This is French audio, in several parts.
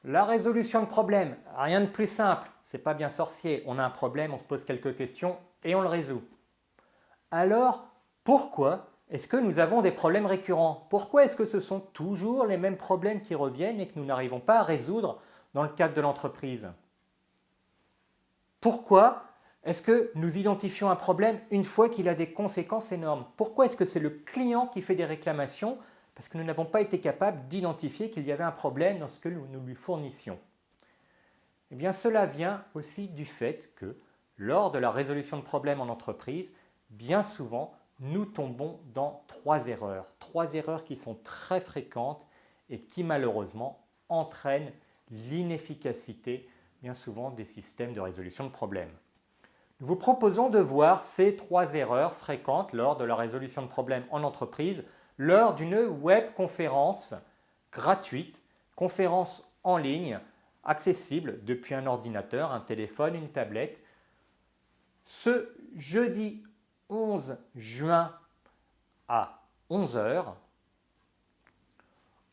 La résolution de problème, rien de plus simple, c'est pas bien sorcier. On a un problème, on se pose quelques questions et on le résout. Alors, pourquoi est-ce que nous avons des problèmes récurrents? Pourquoi est-ce que ce sont toujours les mêmes problèmes qui reviennent et que nous n'arrivons pas à résoudre dans le cadre de l'entreprise? Pourquoi est-ce que nous identifions un problème une fois qu'il a des conséquences énormes? Pourquoi est-ce que c'est le client qui fait des réclamations? Parce que nous n'avons pas été capables d'identifier qu'il y avait un problème dans ce que nous lui fournissions. Eh bien, cela vient aussi du fait que, lors de la résolution de problèmes en entreprise, bien souvent, nous tombons dans trois erreurs qui sont très fréquentes et qui malheureusement entraînent l'inefficacité bien souvent des systèmes de résolution de problèmes. Nous vous proposons de voir ces trois erreurs fréquentes lors de la résolution de problèmes en entreprise lors d'une webconférence gratuite, conférence en ligne, accessible depuis un ordinateur, un téléphone, une tablette. Ce jeudi 11 juin à 11 h,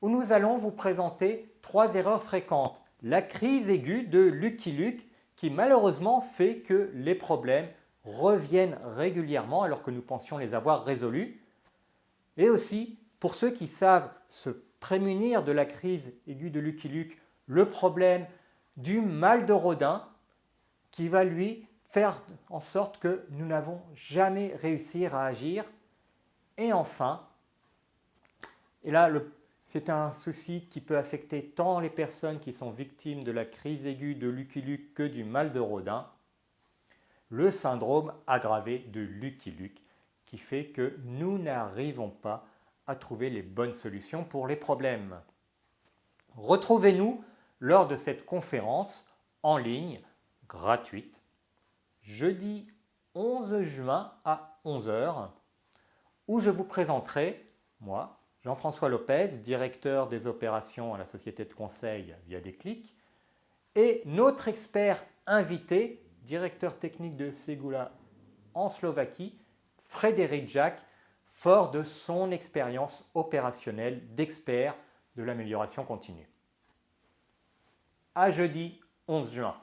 où nous allons vous présenter trois erreurs fréquentes. La crise aiguë de Lucky Luke qui malheureusement fait que les problèmes reviennent régulièrement alors que nous pensions les avoir résolus. Et aussi, pour ceux qui savent se prémunir de la crise aiguë de Lucky Luke, le problème du mal de Rodin qui va lui faire en sorte que nous n'avons jamais réussi à agir. Et enfin, et là c'est un souci qui peut affecter tant les personnes qui sont victimes de la crise aiguë de Lucky Luke que du mal de Rodin, le syndrome aggravé de Lucky Luke qui fait que nous n'arrivons pas à trouver les bonnes solutions pour les problèmes. Retrouvez-nous lors de cette conférence en ligne gratuite, jeudi 11 juin à 11 h, où je vous présenterai, moi, Jean-François Lopez, directeur des opérations à la société de conseil Viadeclic, et notre expert invité, directeur technique de Segula en Slovaquie, Frédéric Jacques, fort de son expérience opérationnelle d'expert de l'amélioration continue. À jeudi 11 juin.